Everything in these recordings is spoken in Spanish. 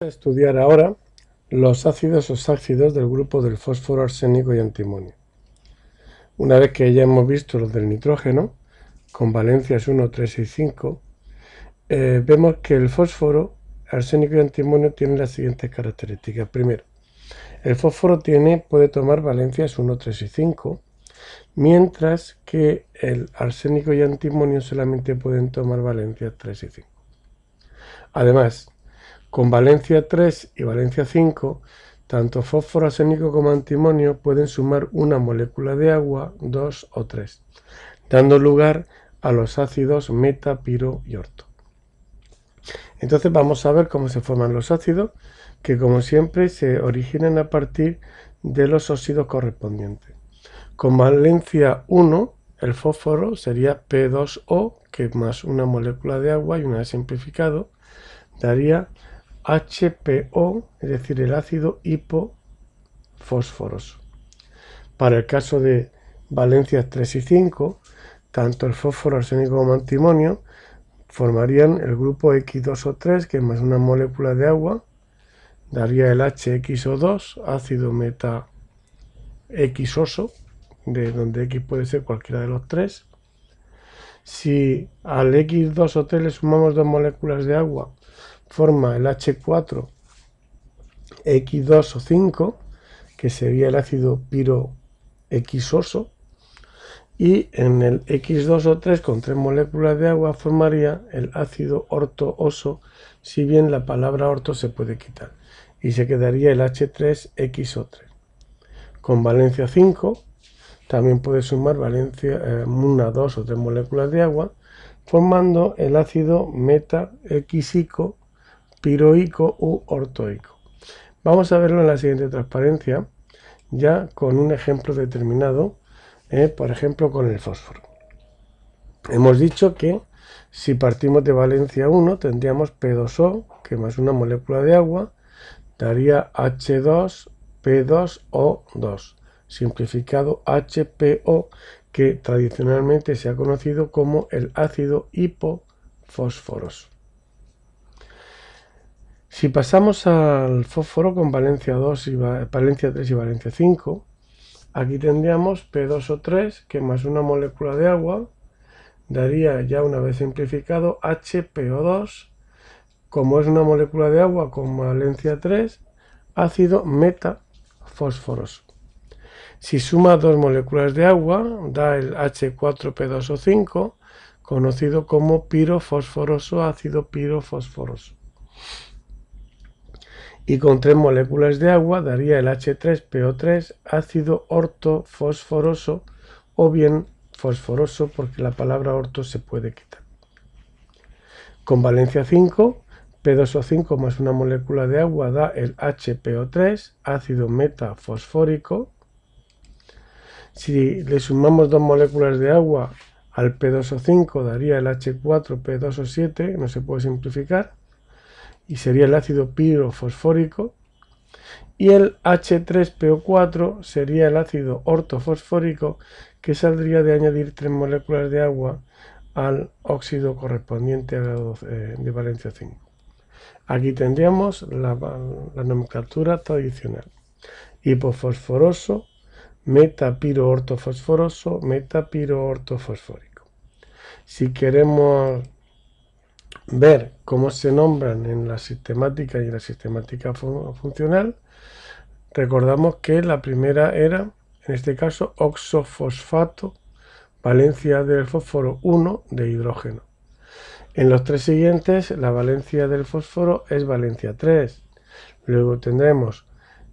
Estudiar ahora los ácidos oxácidos del grupo del fósforo, arsénico y antimonio. Una vez que ya hemos visto los del nitrógeno, con valencias 1, 3 y 5, vemos que el fósforo, arsénico y antimonio tienen las siguientes características. Primero, el fósforo puede tomar valencias 1, 3 y 5, mientras que el arsénico y antimonio solamente pueden tomar valencias 3 y 5. Además, con valencia 3 y valencia 5, tanto fósforo, arsénico como antimonio pueden sumar una molécula de agua, 2 o 3, dando lugar a los ácidos meta, piro y orto. Entonces vamos a ver cómo se forman los ácidos, que como siempre se originan a partir de los óxidos correspondientes. Con valencia 1, el fósforo sería P2O, que más una molécula de agua y una vez simplificado, daría HPO, es decir, el ácido hipofosforoso. Para el caso de valencias 3 y 5, tanto el fósforo, arsénico como antimonio formarían el grupo X2O3, que más una molécula de agua daría el HXO2, ácido meta Xoso, de donde X puede ser cualquiera de los tres. Si al X2O3 le sumamos dos moléculas de agua, forma el H4 X2O5, que sería el ácido piro-Xoso, y en el X2O3 con tres moléculas de agua formaría el ácido orto-oso, si bien la palabra orto se puede quitar, y se quedaría el H3XO3. Con valencia 5 también puede sumar una, dos o tres moléculas de agua, formando el ácido meta-xico, piroico u ortoico. Vamos a verlo en la siguiente transparencia, ya con un ejemplo determinado, por ejemplo con el fósforo. Hemos dicho que si partimos de valencia 1 tendríamos P2O, que más una molécula de agua, daría H2P2O2, simplificado HPO, que tradicionalmente se ha conocido como el ácido hipofosforoso. Si pasamos al fósforo con valencia 2 y valencia 3 y valencia 5, aquí tendríamos P2O3, que más una molécula de agua, daría ya una vez simplificado HPO2, como es una molécula de agua con valencia 3, ácido metafosforoso. Si suma dos moléculas de agua, da el H4P2O5, conocido como pirofosforoso, ácido pirofosforoso. Y con tres moléculas de agua daría el H3PO3, ácido ortofosforoso, o bien fosforoso, porque la palabra orto se puede quitar. Con valencia 5, P2O5 más una molécula de agua da el HPO3, ácido metafosfórico. Si le sumamos dos moléculas de agua al P2O5 daría el H4P2O7, no se puede simplificar, y sería el ácido pirofosfórico. Y el H3PO4 sería el ácido ortofosfórico, que saldría de añadir tres moléculas de agua al óxido correspondiente al grado de valencia 5. Aquí tendríamos la nomenclatura tradicional: hipofosforoso, metapiro-ortofosforoso, metapiro-ortofosfórico. Si queremos ver cómo se nombran en la sistemática y en la sistemática funcional, recordamos que la primera era, en este caso, oxofosfato, valencia del fósforo 1 de hidrógeno. En los tres siguientes, la valencia del fósforo es valencia 3. Luego tendremos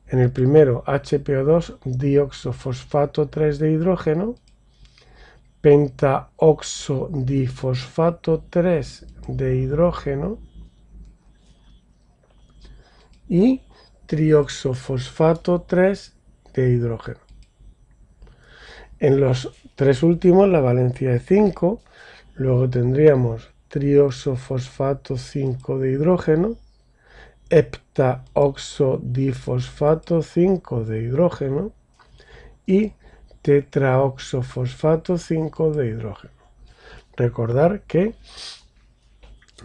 en el primero HPO2, dioxofosfato 3 de hidrógeno, pentaoxodifosfato 3 de hidrógeno y trioxofosfato 3 de hidrógeno. En los tres últimos la valencia es 5, luego tendríamos trioxofosfato 5 de hidrógeno, heptaoxodifosfato 5 de hidrógeno y tetraoxofosfato 5 de hidrógeno. Recordar que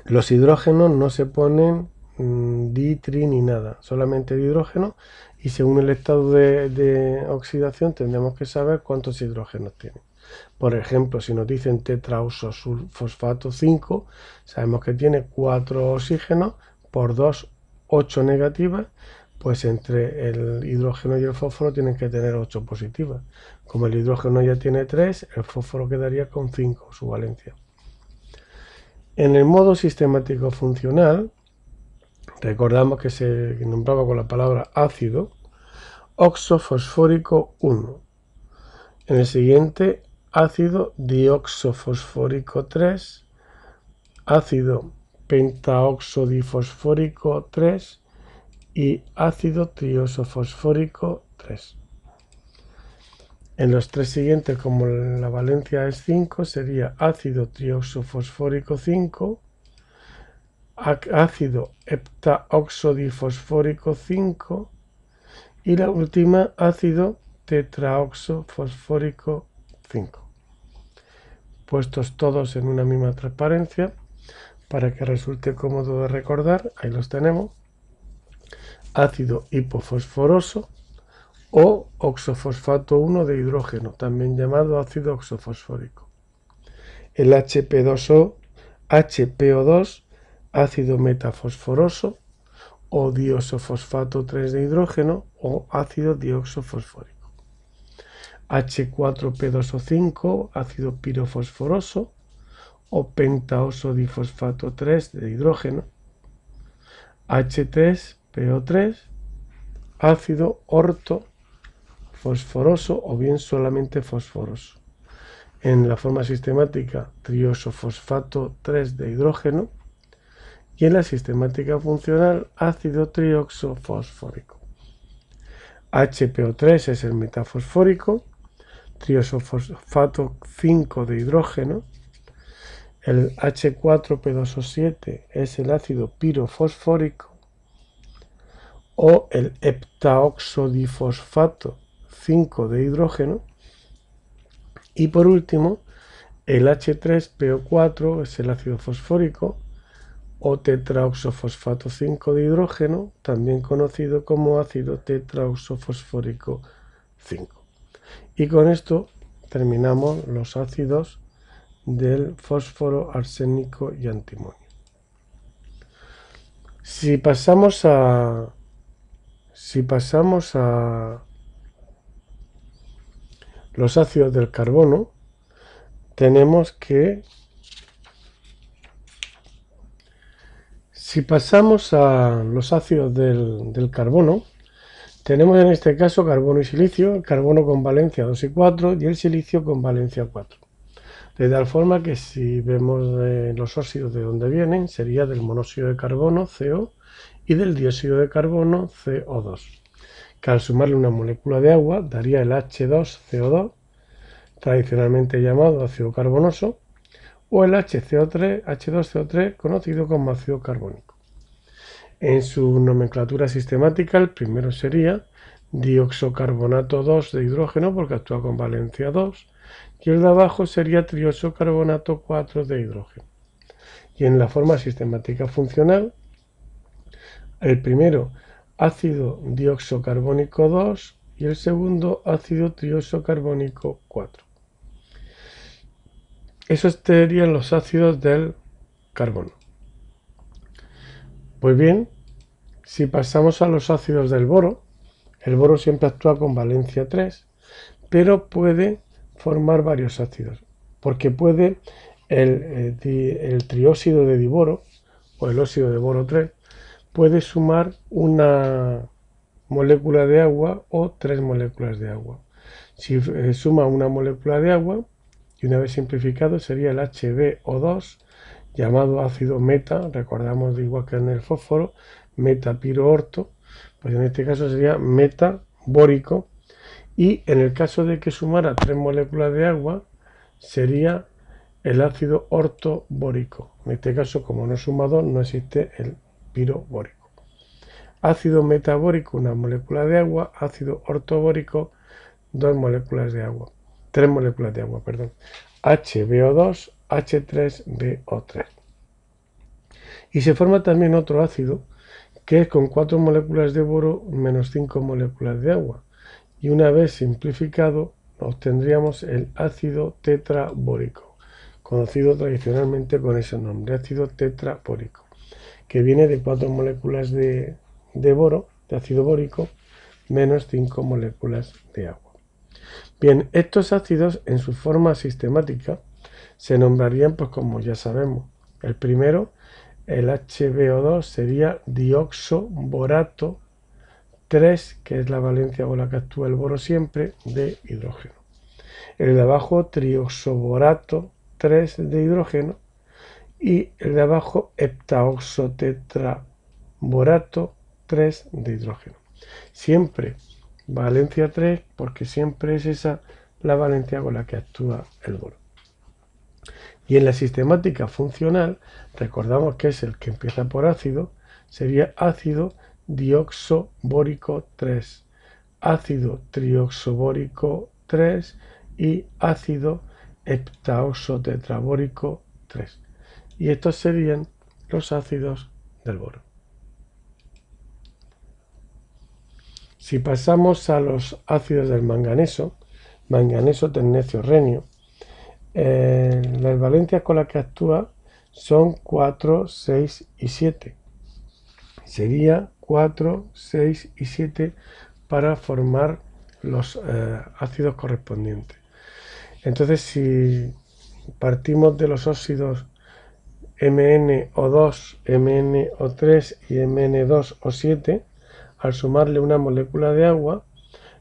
los hidrógenos no se ponen di, tri ni nada, solamente de hidrógeno, y según el estado de oxidación tendremos que saber cuántos hidrógenos tiene. Por ejemplo, si nos dicen tetraoxofosfato 5, sabemos que tiene 4 oxígenos por 2, 8 negativas, pues entre el hidrógeno y el fósforo tienen que tener 8 positivas. Como el hidrógeno ya tiene 3, el fósforo quedaría con 5, su valencia. En el modo sistemático funcional, recordamos que se nombraba con la palabra ácido, oxofosfórico 1. En el siguiente, ácido dioxofosfórico 3, ácido pentaoxodifosfórico 3 y ácido triosofosfórico 3. En los tres siguientes, como la valencia es 5, sería ácido trioxofosfórico 5, ácido heptaoxodifosfórico 5 y la última ácido tetraoxofosfórico 5. Puestos todos en una misma transparencia, para que resulte cómodo de recordar, ahí los tenemos. Ácido hipofosforoso o oxofosfato 1 de hidrógeno, también llamado ácido oxofosfórico. El HP2O, HPO2, ácido metafosforoso o diosofosfato 3 de hidrógeno o ácido dioxofosfórico. H4P2O5, ácido pirofosforoso o pentaosodifosfato 3 de hidrógeno. H3PO3, ácido ortofosforoso o bien solamente fosforoso. En la forma sistemática, triosofosfato 3 de hidrógeno. Y en la sistemática funcional, ácido trioxofosfórico. HPO3 es el metafosfórico, triosofosfato 5 de hidrógeno. El H4P2O7 es el ácido pirofosfórico o el heptaoxodifosfato 5 de hidrógeno. Y por último, el H3PO4 es el ácido fosfórico o tetraoxofosfato 5 de hidrógeno, también conocido como ácido tetraoxofosfórico 5. Y con esto terminamos los ácidos del fósforo, arsénico y antimonio. Si pasamos a los ácidos del carbono, tenemos que, si pasamos a los ácidos del carbono, tenemos en este caso carbono y silicio, el carbono con valencia 2 y 4 y el silicio con valencia 4. De tal forma que si vemos los óxidos de donde vienen, sería del monóxido de carbono, CO, y del dióxido de carbono, CO2. Que al sumarle una molécula de agua daría el H2CO2, tradicionalmente llamado ácido carbonoso, o el H2CO3, conocido como ácido carbónico. En su nomenclatura sistemática, el primero sería dioxocarbonato 2 de hidrógeno, porque actúa con valencia 2, y el de abajo sería trioxocarbonato 4 de hidrógeno. Y en la forma sistemática funcional, el primero ácido dioxocarbónico 2 y el segundo ácido trioxocarbónico 4. Esos serían los ácidos del carbono. Pues bien, si pasamos a los ácidos del boro, el boro siempre actúa con valencia 3, pero puede formar varios ácidos, porque puede el trióxido de diboro o el óxido de boro 3 puede sumar una molécula de agua o 3 moléculas de agua. Si suma una molécula de agua, y una vez simplificado sería el HbO2, llamado ácido meta, recordamos igual que en el fósforo, metapiroorto, pues en este caso sería metabórico, y en el caso de que sumara 3 moléculas de agua, sería el ácido ortobórico. En este caso, como no suma 2, no existe el pirobórico. Ácido metabórico, una molécula de agua. Ácido ortobórico, 2 moléculas de agua. 3 moléculas de agua, perdón. HbO2, H3BO3. Y se forma también otro ácido que es con 4 moléculas de boro menos 5 moléculas de agua. Y una vez simplificado, obtendríamos el ácido tetrabórico, conocido tradicionalmente con ese nombre, ácido tetrabórico, que viene de 4 moléculas de boro, de ácido bórico, menos 5 moléculas de agua. Bien, estos ácidos en su forma sistemática se nombrarían, pues como ya sabemos, el primero, el HbO2, sería dioxoborato 3, que es la valencia con la que actúa el boro siempre, de hidrógeno. El de abajo, trioxoborato 3 de hidrógeno, y el de abajo, heptaoxotetraborato 3 de hidrógeno. Siempre valencia 3, porque siempre es esa la valencia con la que actúa el boro. Y en la sistemática funcional, recordamos que es el que empieza por ácido, sería ácido dioxobórico 3, ácido trioxobórico 3 y ácido heptaoxotetrabórico 3. Y estos serían los ácidos del boro. Si pasamos a los ácidos del manganeso, manganeso, tecnecio, renio, las valencias con las que actúa son 4, 6 y 7. Sería 4, 6 y 7 para formar los ácidos correspondientes. Entonces, si partimos de los óxidos MnO2, MnO3 y Mn2O7, al sumarle una molécula de agua,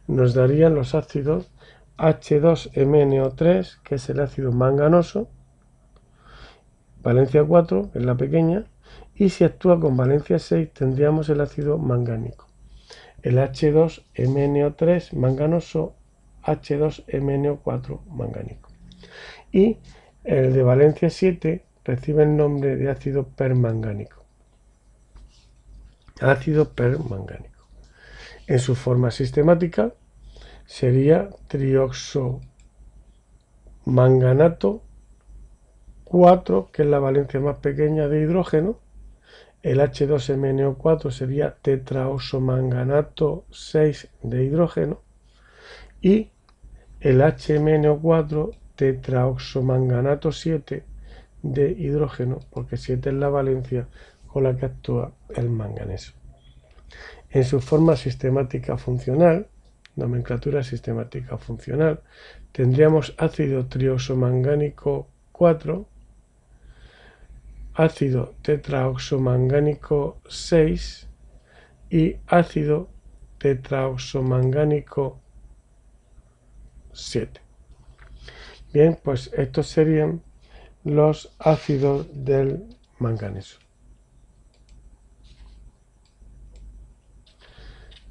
nos darían los ácidos H2MnO3, que es el ácido manganoso, valencia 4, es la pequeña, y si actúa con valencia 6 tendríamos el ácido mangánico. El H2MnO3 manganoso, H2MnO4 mangánico. Y el de valencia 7 recibe el nombre de ácido permangánico. Ácido permangánico. En su forma sistemática sería trioxomanganato 4, que es la valencia más pequeña de hidrógeno. El H2MnO4 sería tetraoxomanganato 6 de hidrógeno. Y el HMnO4 tetraoxomanganato 7 de hidrógeno, porque 7 es la valencia con la que actúa el manganeso. En su forma sistemática funcional, nomenclatura sistemática funcional, tendríamos ácido trioxomangánico 4, ácido tetraoxomangánico 6 y ácido tetraoxomangánico 7. Bien, pues estos serían los ácidos del manganeso.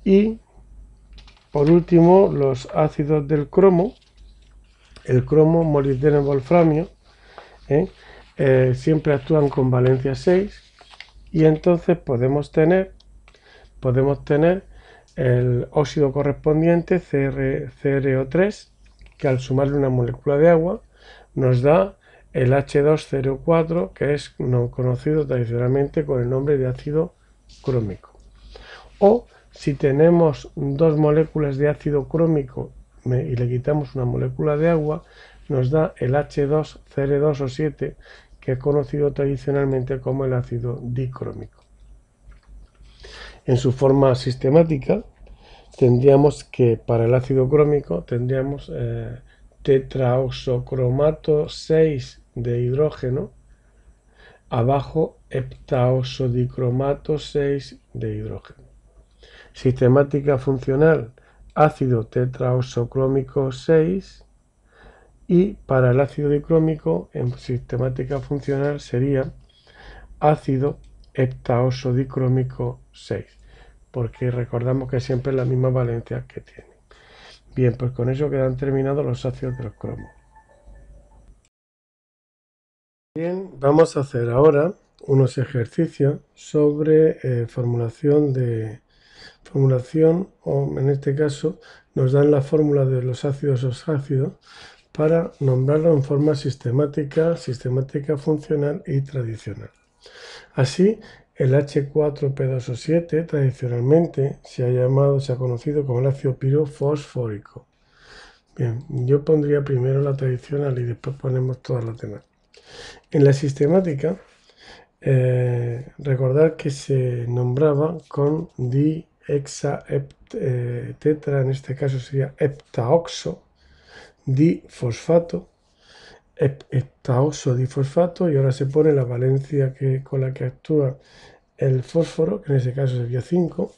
Y por último, los ácidos del cromo. El cromo, molibdeno, wolframio, siempre actúan con valencia 6, y entonces podemos tener el óxido correspondiente, CrO3, que al sumarle una molécula de agua nos da el H2CO4, que es conocido tradicionalmente con el nombre de ácido crómico. O si tenemos dos moléculas de ácido crómico y le quitamos una molécula de agua, nos da el H2Cr2O7, que es conocido tradicionalmente como el ácido dicrómico. En su forma sistemática, tendríamos que para el ácido crómico tendríamos tetraoxocromato 6 de hidrógeno, abajo heptaoxodicromato 6 de hidrógeno. Sistemática funcional, ácido tetraoxocrómico 6, y para el ácido dicrómico en sistemática funcional sería ácido heptaoxodicrómico 6, porque recordamos que siempre es la misma valencia que tiene. Bien, pues con eso quedan terminados los ácidos del cromo. Bien, vamos a hacer ahora unos ejercicios sobre formulación, o en este caso nos dan la fórmula de los ácidos oxácidos para nombrarlo en forma sistemática, funcional y tradicional. Así, El H4P2O7 tradicionalmente se ha conocido como el ácido pirofosfórico. Bien, yo pondría primero la tradicional y después ponemos todas las demás. En la sistemática, recordar que se nombraba con tetra, en este caso sería heptaoxo, difosfato, heptaoxo difosfato, y ahora se pone la valencia con la que actúa el fósforo, que en ese caso sería 5,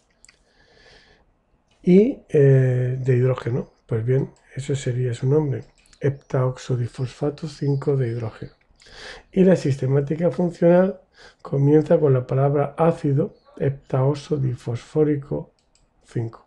y de hidrógeno. Pues bien, eso sería su nombre, heptaoxodifosfato 5 de hidrógeno. Y la sistemática funcional comienza con la palabra ácido heptaoxodifosfórico 5.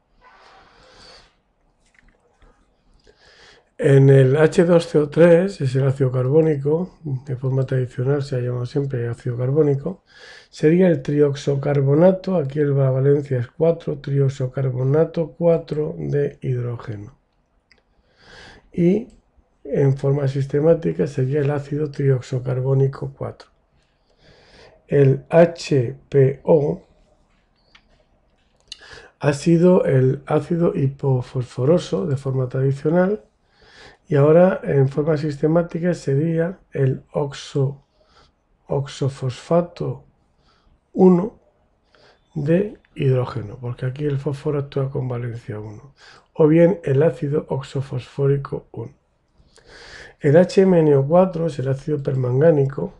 En el H2CO3 es el ácido carbónico, de forma tradicional se ha llamado siempre ácido carbónico, sería el trioxocarbonato, aquí la valencia es 4, trioxocarbonato 4 de hidrógeno. Y en forma sistemática sería el ácido trioxocarbónico 4. El HPO ha sido el ácido hipofosforoso de forma tradicional, y ahora en forma sistemática sería el oxofosfato 1 de hidrógeno, porque aquí el fósforo actúa con valencia 1, o bien el ácido oxofosfórico 1. El HMNO4 es el ácido permangánico,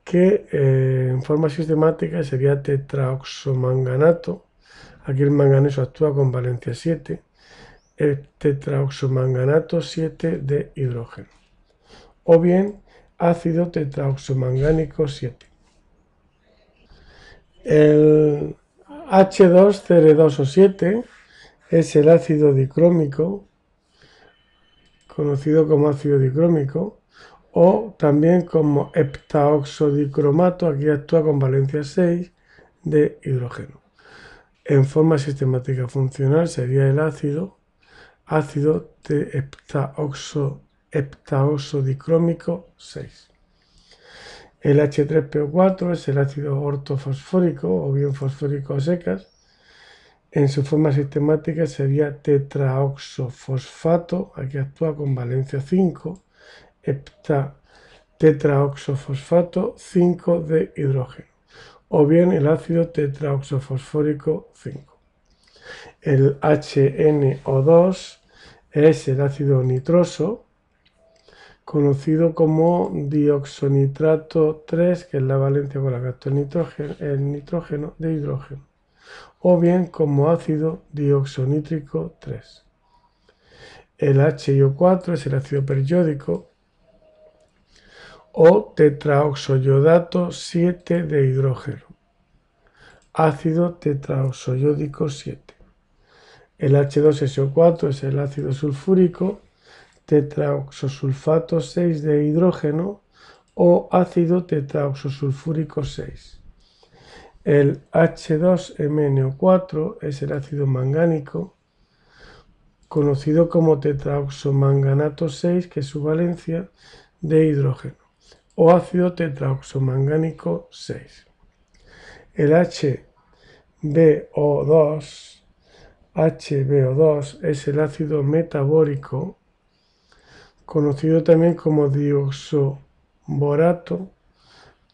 que en forma sistemática sería tetraoxomanganato. Aquí el manganeso actúa con valencia 7, el tetraoxomanganato 7 de hidrógeno, o bien ácido tetraoxomangánico 7. El H2Cr2O7 es el ácido dicrómico, conocido como ácido dicrómico, o también como heptaoxodicromato, aquí actúa con valencia 6 de hidrógeno. En forma sistemática funcional sería el ácido heptaoxodicrómico 6. El H3PO4 es el ácido ortofosfórico o bien fosfórico a secas. En su forma sistemática sería tetraoxofosfato, aquí actúa con valencia 5, tetraoxofosfato 5 de hidrógeno, o bien el ácido tetraoxofosfórico 5. El HNO2 es el ácido nitroso, conocido como dioxonitrato 3, que es la valencia con la que actúa el nitrógeno de hidrógeno, o bien como ácido dioxonítrico 3. El HIO4 es el ácido periódico, o tetraoxoyodato 7 de hidrógeno, ácido tetraoxoyódico 7. El H2SO4 es el ácido sulfúrico, tetraoxosulfato 6 de hidrógeno, o ácido tetraoxosulfúrico 6. El H2MnO4 es el ácido mangánico, conocido como tetraoxomanganato 6, que es su valencia de hidrógeno, o ácido tetraoxomangánico 6. El HBO2 es el ácido metabórico, conocido también como dioxoborato,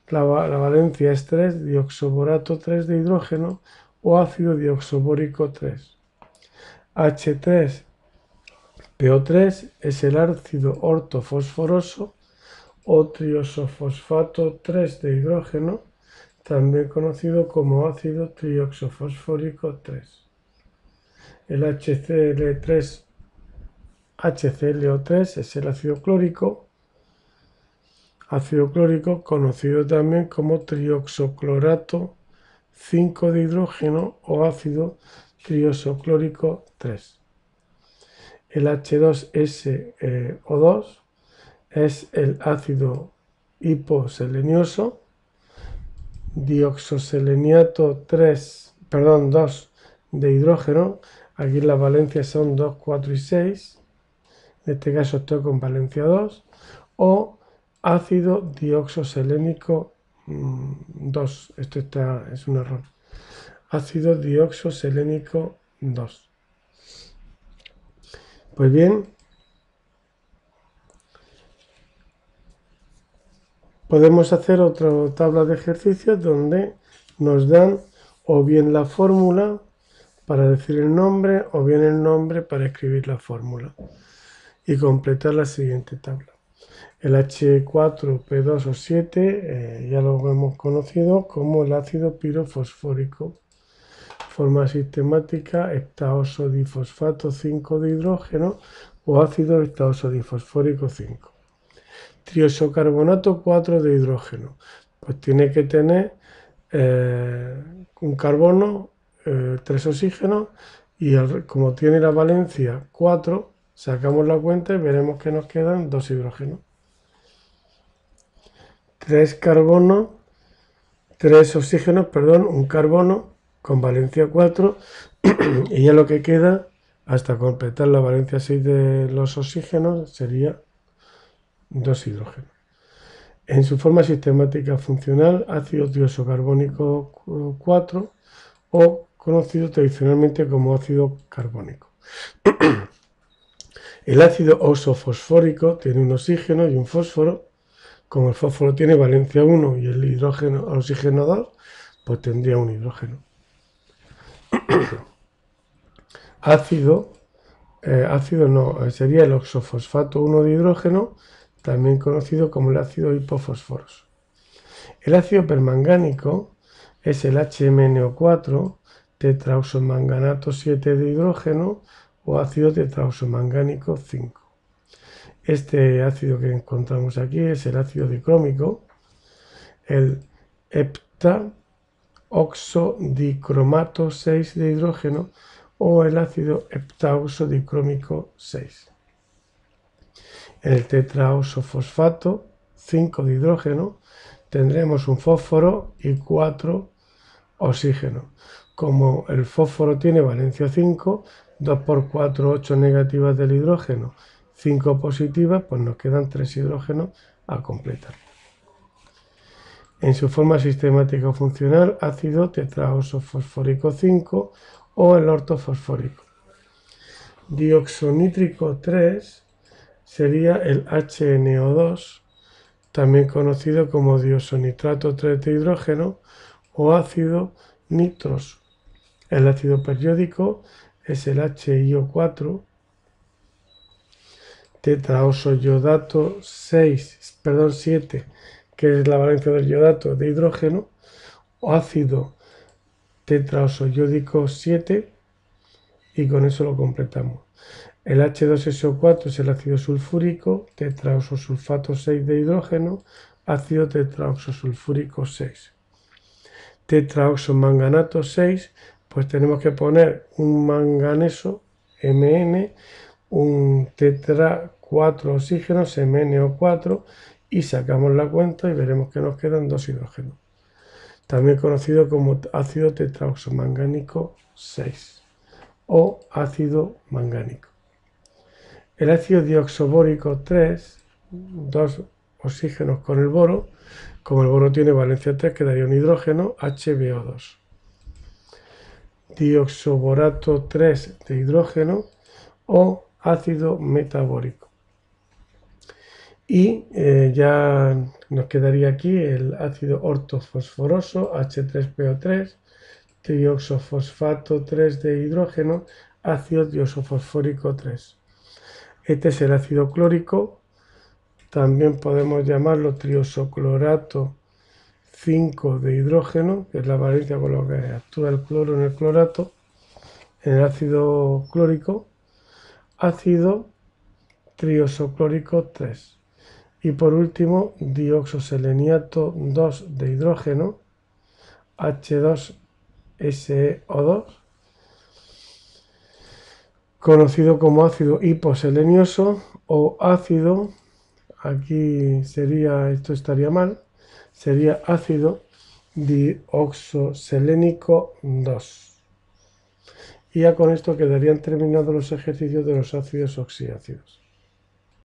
la valencia es 3, dioxoborato 3 de hidrógeno, o ácido dioxobórico 3. H3PO3 es el ácido ortofosforoso o triosofosfato 3 de hidrógeno, también conocido como ácido trioxofosfórico 3. El HClO3 es el ácido clórico, conocido también como trioxoclorato 5 de hidrógeno o ácido triosoclórico 3. El H2SO2 es el ácido hiposelenioso, dioxoseleniato 2 de hidrógeno, aquí las valencias son 2, 4 y 6, en este caso estoy con valencia 2, o ácido dioxoselénico 2. Esto es un error. Ácido dioxoselénico 2. Pues bien, podemos hacer otra tabla de ejercicios donde nos dan o bien la fórmula para decir el nombre o bien el nombre para escribir la fórmula y completar la siguiente tabla. El H4P2O7 ya lo hemos conocido como el ácido pirofosfórico. Forma sistemática heptaoso difosfato 5 de hidrógeno o ácido heptaoso difosfórico 5. Triosocarbonato 4 de hidrógeno. Pues tiene que tener un carbono, 3 oxígenos y como tiene la valencia 4, sacamos la cuenta y veremos que nos quedan 2 hidrógenos. 3 oxígenos, perdón, un carbono con valencia 4 y ya lo que queda hasta completar la valencia 6 de los oxígenos sería 2 hidrógenos. En su forma sistemática funcional, ácido tioxocarbónico 4 o conocido tradicionalmente como ácido carbónico. El ácido oxofosfórico tiene un oxígeno y un fósforo. Como el fósforo tiene valencia 1 y el oxígeno 2, pues tendría un hidrógeno. Sería el oxofosfato 1 de hidrógeno, también conocido como el ácido hipofosforoso. El ácido permangánico es el HMNO4, tetraoxomanganato 7 de hidrógeno o ácido tetraoxomangánico 5. Este ácido que encontramos aquí es el ácido dicrómico, el heptaoxodicromato 6 de hidrógeno o el ácido heptaoxodicrómico 6. En el tetraoxofosfato 5 de hidrógeno tendremos un fósforo y 4 oxígenos. Como el fósforo tiene valencia 5, 2 por 4, 8 negativas del hidrógeno, 5 positivas, pues nos quedan 3 hidrógenos a completar. En su forma sistemática o funcional, ácido tetraoxofosfórico 5 o el ortofosfórico. Dioxonítrico 3 sería el HNO2, también conocido como diosonitrato 3 de hidrógeno o ácido nitroso. El ácido periódico es el HiO4, tetraoxoyodato 7, que es la valencia del yodato de hidrógeno, o ácido tetraoxoyódico 7, y con eso lo completamos. El H2SO4 es el ácido sulfúrico, tetraoxosulfato 6 de hidrógeno, ácido tetraoxosulfúrico 6. Tetraoxomanganato 6, pues tenemos que poner un manganeso, Mn, un tetra 4 oxígenos, MnO4, y sacamos la cuenta y veremos que nos quedan 2 hidrógenos. También conocido como ácido tetraoxomangánico 6 o ácido mangánico. El ácido dioxobórico 3, 2 oxígenos con el boro. Como el boro tiene valencia 3, quedaría un hidrógeno, HbO2. Dioxoborato 3 de hidrógeno o ácido metabórico. Y ya nos quedaría aquí el ácido ortofosforoso, H3PO3, trioxofosfato 3 de hidrógeno, ácido diosofosfórico 3. Este es el ácido clórico, también podemos llamarlo triosoclorato 5 de hidrógeno, que es la valencia con lo que actúa el cloro en el clorato, en el ácido clórico, ácido triosoclórico 3. Y por último, dioxoseleniato 2 de hidrógeno, H2SeO2, conocido como ácido hiposelenioso o ácido, aquí sería, esto estaría mal, sería ácido dioxoselénico 2. Y ya con esto quedarían terminados los ejercicios de los ácidos oxiácidos.